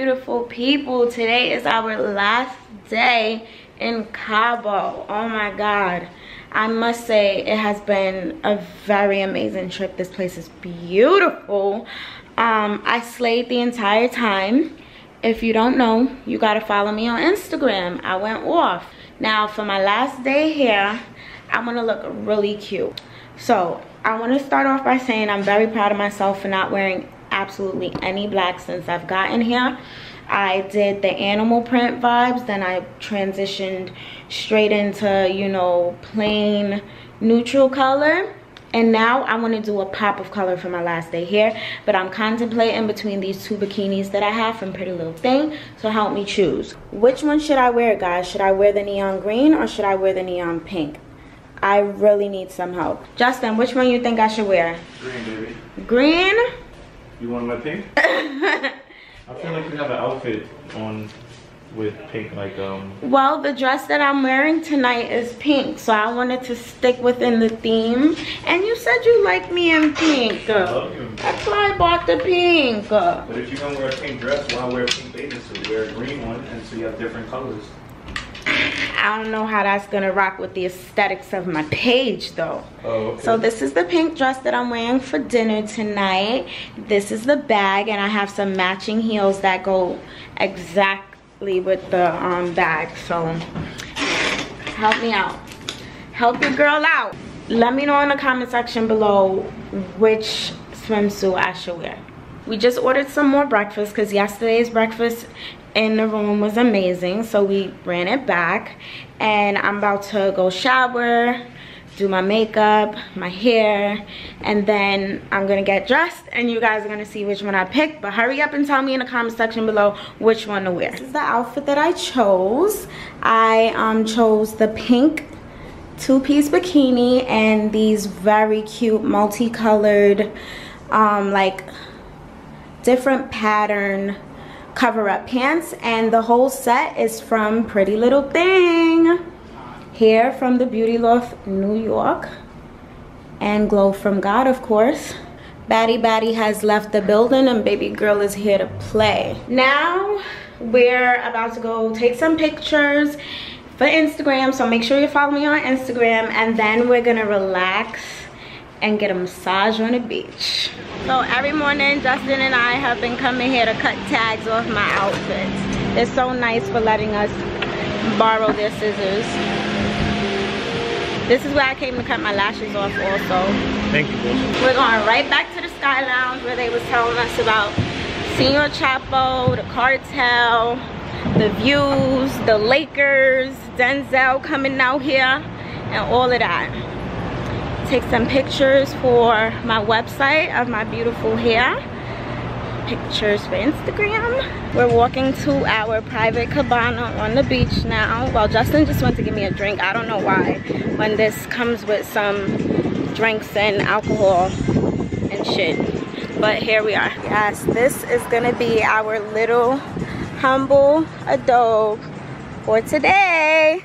beautiful people. Today is our last day in Cabo. Oh my God. I must say it has been a very amazing trip. This place is beautiful. I slayed the entire time. If you don't know, you gotta follow me on Instagram. I went off. Now for my last day here, I'm gonna look really cute. So I want to start off by saying I'm very proud of myself for not wearing absolutely any black since I've gotten here. I did the animal print vibes, then I transitioned straight into, you know, plain neutral color. And now I want to do a pop of color for my last day here. But I'm contemplating between these two bikinis that I have from Pretty Little Thing. So help me choose. Which one should I wear, guys? Should I wear the neon green or should I wear the neon pink? I really need some help. Justin, which one you think I should wear? Green, baby. Green? You want to wear pink? I feel like you have an outfit on with pink, like Well, the dress that I'm wearing tonight is pink, so I wanted to stick within the theme. And you said you like me in pink. I love you. That's why I bought the pink. But if you're gonna wear a pink dress, why wear a pink bathing suit? Wear a green one, and so you have different colors. I don't know how that's gonna rock with the aesthetics of my page though. Oh, okay. So this is the pink dress that I'm wearing for dinner tonight. This is the bag, and I have some matching heels that go exactly with the bag. So help me out. Help your girl out. Let me know in the comment section below which swimsuit I should wear. We just ordered some more breakfast because yesterday's breakfast in the room was amazing, so we ran it back. And I'm about to go shower, do my makeup, my hair, and then I'm gonna get dressed and you guys are gonna see which one I picked. But hurry up and tell me in the comment section below which one to wear. This is the outfit that I chose. I chose the pink two-piece bikini and these very cute multicolored like different pattern cover-up pants, and the whole set is from Pretty Little Thing. Hair from the Beauty Loft New York, and Glow from God, of course. Baddie has left the building and baby girl is here to play. Now we're about to go take some pictures for Instagram, so make sure you follow me on Instagram, and then we're gonna relax and get a massage on the beach. So every morning Justin and I have been coming here to cut tags off my outfits. They're so nice for letting us borrow their scissors. This is where I came to cut my lashes off also. Thank you, boss. We're going right back to the Sky Lounge where they was telling us about Senor Chapo, the cartel, the views, the Lakers, Denzel coming out here, and all of that. Take some pictures for my website of my beautiful hair. Pictures for Instagram. We're walking to our private cabana on the beach now. Well, Justin just went to give me a drink. I don't know why, when this comes with some drinks and alcohol and shit. But here we are. Yes, this is gonna be our little humble adobe for today,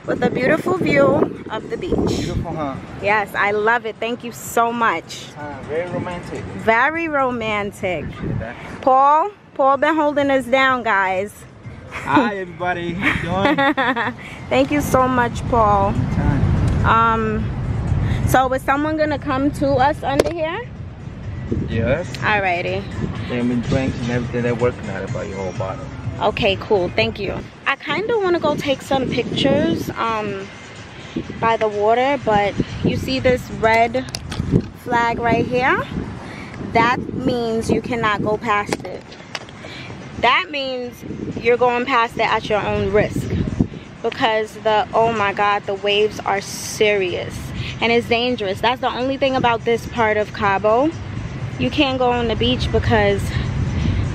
with a beautiful view of the beach. Beautiful, huh? Yes, I love it. Thank you so much. Very romantic. Very romantic. Paul been holding us down, guys. Hi, everybody. How you doing? Thank you so much, Paul. So is someone gonna come to us under here? Yes. Alrighty. They have been drinks and everything. They're working on it by your whole bottle. Okay, cool. Thank you. I kind of want to go take some pictures by the water, but you see this red flag right here? That means you cannot go past it. That means you're going past it at your own risk, because oh my God, the waves are serious and it's dangerous. That's the only thing about this part of Cabo. You can't go on the beach because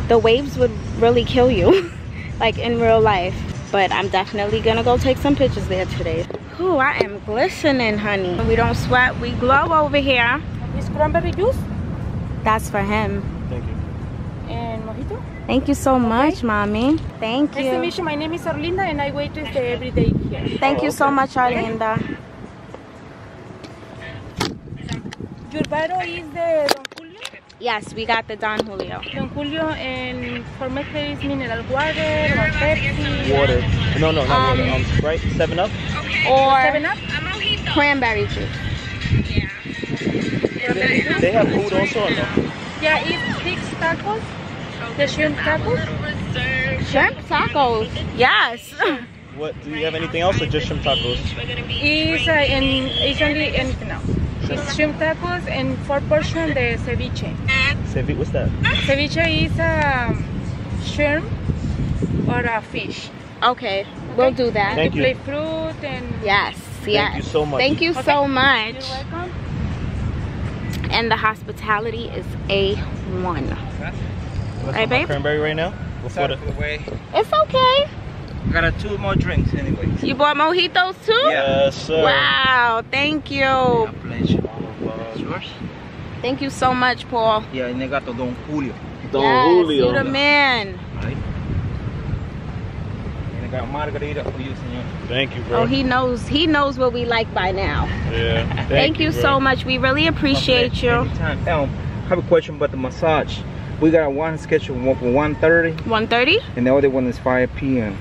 the waves would really kill you like in real life. But I'm definitely gonna go take some pictures there today. Ooh, I am glistening, honey. We don't sweat, we glow over here. This cranberry juice? That's for him. Thank you. And mojito? Thank you so much, mommy. Thank you. Nice to meet you. My name is Arlinda and I wait to stay every day here. Thank you so much, Arlinda. Your bottle is the Don Julio? Yes, we got the Don Julio. Don Julio, and for me there is mineral water or Pepsi. Water. No, not water. Sprite, 7-Up. Or 7-Up? cranberry juice. They have food also or no? Yeah, it's 6 tacos. The shrimp tacos. Shrimp tacos. Yes. What, do you have anything else or just shrimp tacos? It's only anything else. It's shrimp tacos and 4 portions the ceviche. What's that? Ceviche is shrimp or a fish. Okay, we'll do that. Thank you. Play fruit and... Yes, yes. Thank you so much. Thank you so much. You're welcome. And the hospitality is A1. Let's Right, babe? Cranberry right now? Before Out of the way. It's okay. Got 2 more drinks anyways. You bought mojitos too? Yes, sir. Wow, thank you. A pleasure. Yours? Thank you so much, Paul. Yeah, and I got the Don Julio. Don Yes, Julio. you the man. Right? And I got margarita for you, senor. Thank you, bro. Oh, he knows what we like by now. Yeah. Thank you bro. so much. We really appreciate you. Anytime. I have a question about the massage. We got one scheduled for 1:30, 1:30? and the other one is 5 p.m.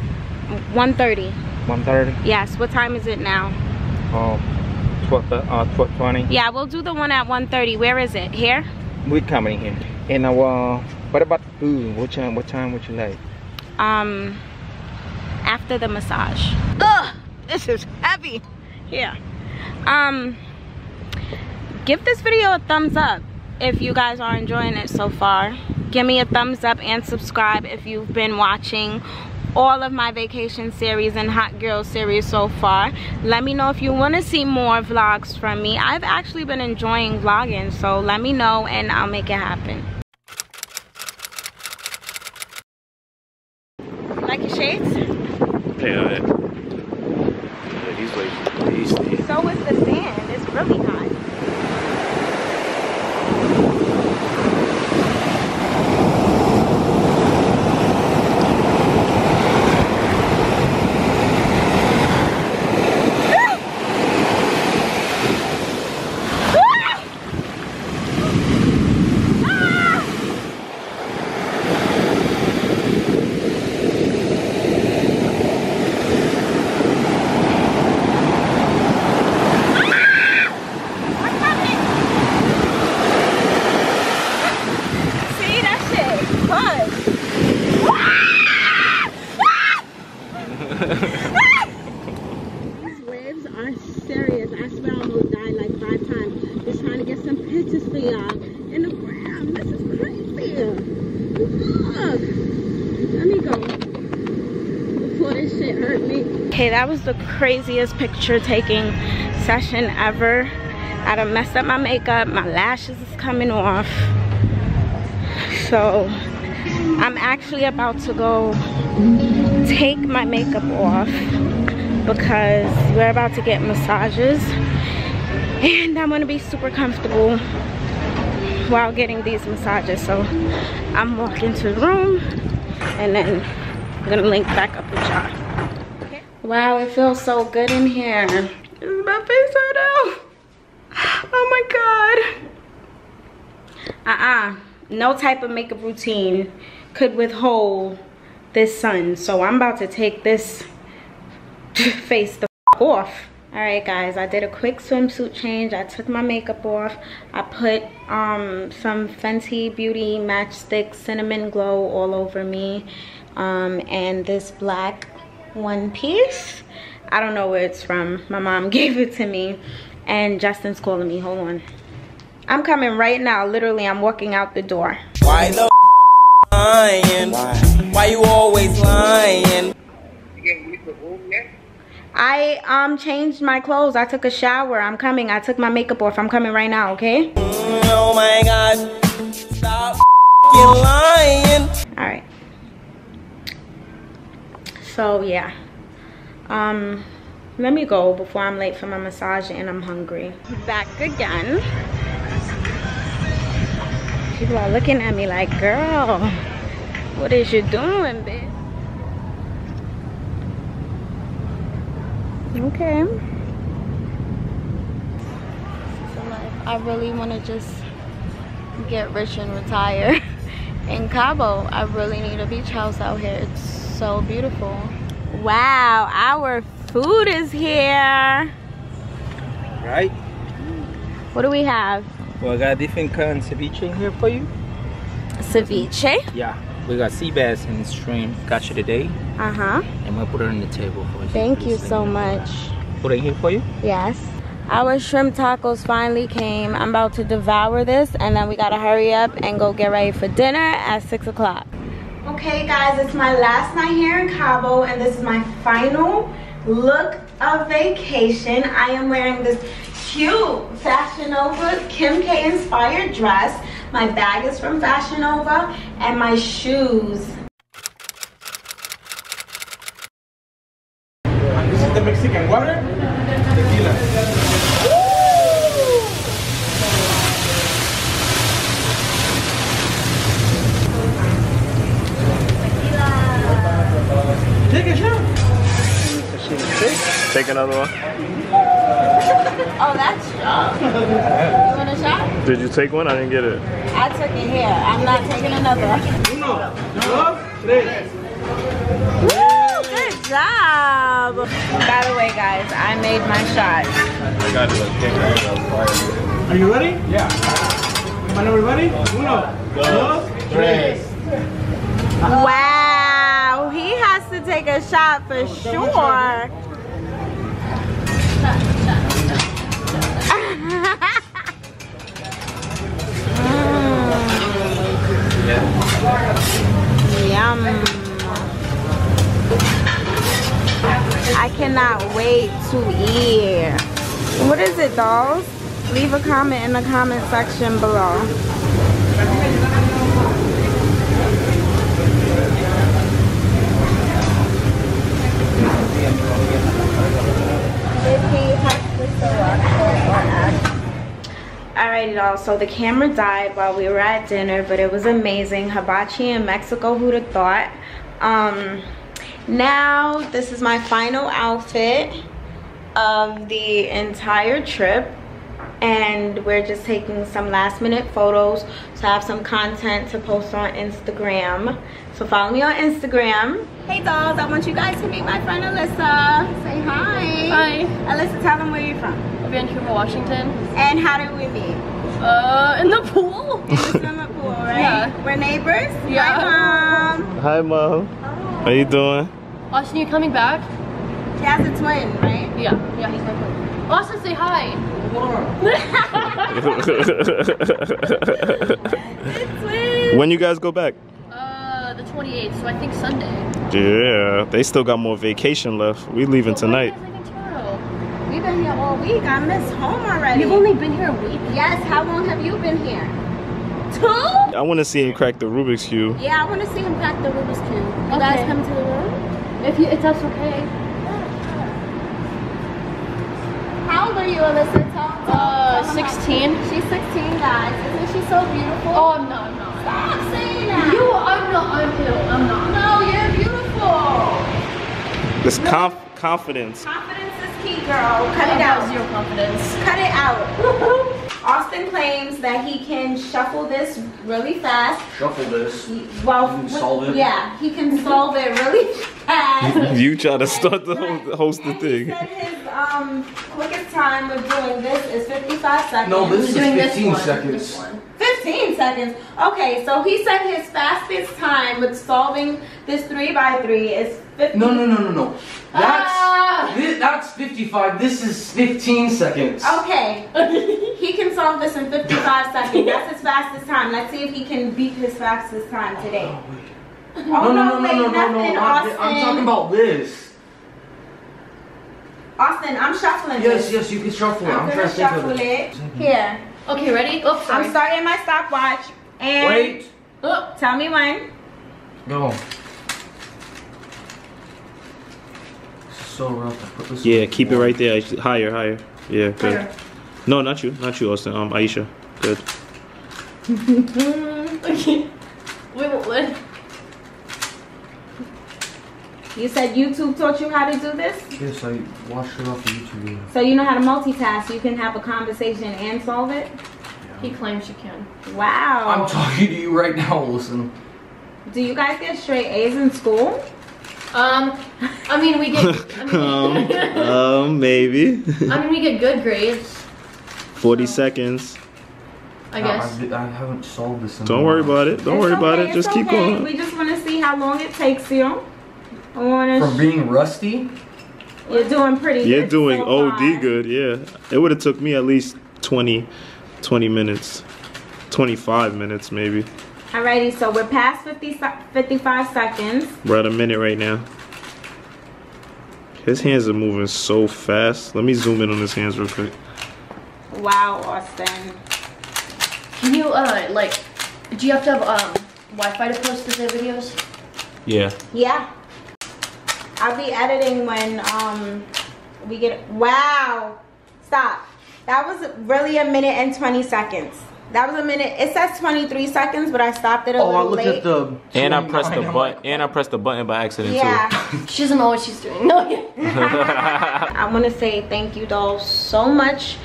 1:30. 1:30. Yes, what time is it now? 12:20. Yeah, we'll do the one at 1:30. Where is it? Here? We're coming here. And what about the food? What time would you like? After the massage. Ugh, this is heavy. Here. Give this video a thumbs up if you guys are enjoying it so far. Give me a thumbs up and subscribe if you've been watching all of my vacation series and hot girl series so far. Let me know if you want to see more vlogs from me. I've actually been enjoying vlogging, so let me know and I'll make it happen. Like your shades? Yeah. These ways. So is the sand. It's really hot. These waves are serious. I swear I almost died like 5 times. Just trying to get some pictures for y'all in the ground. This is crazy. Look. Let me go before this shit hurt me. Okay, that was the craziest picture taking session ever. I done messed up my makeup. My lashes is coming off. So I'm actually about to go take my makeup off because we're about to get massages and I'm gonna be super comfortable while getting these massages. So I'm walking to the room and then I'm gonna link back up with y'all. Okay. Wow, it feels so good in here. This is my face right now. Oh my god. No type of makeup routine could withhold this sun. So I'm about to take this face the off. All right guys, I did a quick swimsuit change. I took my makeup off. I put some Fenty Beauty Matchstick Cinnamon Glow all over me, and this black one piece. I don't know where it's from. My mom gave it to me, and Justin's calling me. Hold on. I'm coming right now. Literally, I'm walking out the door. Why the lying? Why you always lying? I changed my clothes. I took a shower. I'm coming. I took my makeup off. I'm coming right now, okay? Oh my god. Stop lying. Alright. So yeah. Let me go before I'm late for my massage and I'm hungry. Back again. People are looking at me like, girl, what is you doing, bitch? Okay. So like, I really want to just get rich and retire in Cabo. I really need a beach house out here. It's so beautiful. Wow, our food is here. Right? What do we have? Well, I got a different kind of ceviche in here for you. Ceviche? Yeah. We got sea bass and shrimp. Got you today. Uh-huh. And we'll put it on the table for you. Thank you so much. Put it here for you? Yes. Our shrimp tacos finally came. I'm about to devour this and then we gotta hurry up and go get ready for dinner at 6 o'clock. Okay guys, it's my last night here in Cabo and this is my final look of vacation. I am wearing this cute Fashion Nova Kim K inspired dress. My bag is from Fashion Nova and my shoes. This is the Mexican water, tequila. Take a shot. Take another one. Oh, that's shot. You want a shot? Did you take one? I didn't get it. I took it here. I'm not taking another. Uno, dos, tres. Woo, good job. By the way, guys, I made my shot. I got it. Are you ready? Yeah. Come on, everybody. Uno, dos, tres. Wow, he has to take a shot for sure. Yum. I cannot wait to eat. What is it, dolls? Leave a comment in the comment section below. Alright y'all, so the camera died while we were at dinner, but it was amazing. Hibachi in Mexico, who'd have thought. Now this is my final outfit of the entire trip, and we're just taking some last minute photos to have some content to post on Instagram. So follow me on Instagram. Hey dolls, I want you guys to meet my friend Alyssa. Say hi. Hi. Alyssa, tell them where you're from. Vancouver, Washington. And how did we meet? In the pool. In the swimming pool, right? Yeah. We're neighbors? Yeah. Hi, Mom. Hi, Mom. How you doing? Austin, you coming back? She has a twin, right? Yeah, he's my twin. Austin, say hi. When you guys go back? The 28th, so I think Sunday. Yeah, they still got more vacation left. We leaving tonight. Why are you guys leaving tomorrow? We've been here all week. I miss home already. You've only been here a week? Yes, how long have you been here? 2? I want to see him crack the Rubik's Cube. Yeah, I want to see him crack the Rubik's Cube. You Okay. guys come to the room? If that's okay. How old are you, Alyssa? Tell 16. She's 16, guys. Isn't she so beautiful? Oh, I'm not. Stop saying that. I'm not. I'm not. No, you're beautiful. This confidence. Confidence is key, girl. Cut it out. Zero confidence. Cut it out. Austin claims that he can shuffle this really fast. Shuffle this. Well, You can solve it? Yeah, he can solve it really fast. You try to start the host the And thing. he said his quickest time of doing this is 55 seconds. No, this is Doing this 15 one. seconds. This one. 15 seconds. Okay, so he said his fastest time with solving this 3x3 is 15. No. That's 55. This is 15 seconds. Okay, he can solve this in 55 seconds. That's his fastest time. Let's see if he can beat his fastest time today. No. Nothing, Austin. I'm talking about this. Austin, I'm shuffling this. Yes, you can shuffle it. I'm I'm gonna trying to think of shuffle it. it. Here. Okay, ready? Oops, sorry. I'm starting my stopwatch. And Wait. tell me when. Go. This is so rough. I put this Yeah, on. keep it right there. Higher. Yeah, good. Higher. No, not you, Austin. Aisha. Good. Okay. Wait, what? You said YouTube taught you how to do this? Yes, I watched it off of YouTube. So you know how to multitask. You can have a conversation and solve it? Yeah. He claims you can. Wow. I'm talking to you right now, listen. Do you guys get straight A's in school? I mean, we get. Maybe. I mean, we get good grades. 40 seconds. I guess. I haven't solved this in Don't worry about it. Don't worry about it. Just keep going. We just want to see how long it takes you. I want From being rusty? You're doing pretty good. You're doing so far. OD good, yeah. It would have took me at least 20 minutes. 25 minutes maybe. Alrighty, so we're past 55 seconds. We're at a minute right now. His hands are moving so fast. Let me zoom in on his hands real quick. Wow, Austin. Can you, like, do you have to have, Wi-Fi to post the videos? Yeah. Yeah. I'll be editing when, we get, wow. Stop. That was really a minute and 20 seconds. That was a minute. It says 23 seconds, but I stopped it a little I looked late. at the. And I pressed the button. And I pressed the button by accident Yeah. She doesn't know what she's doing. No. I want to say thank you, dolls, so much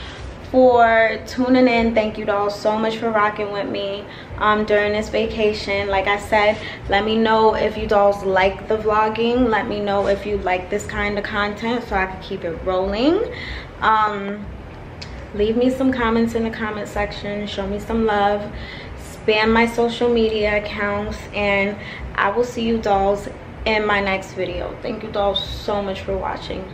for tuning in. Thank you, dolls, so much for rocking with me during this vacation. Like I said, let me know if you dolls like the vlogging. Let me know if you like this kind of content so I can keep it rolling. Leave me some comments in the comment section. Show me some love. Spam my social media accounts. And I will see you dolls in my next video. Thank you dolls so much for watching.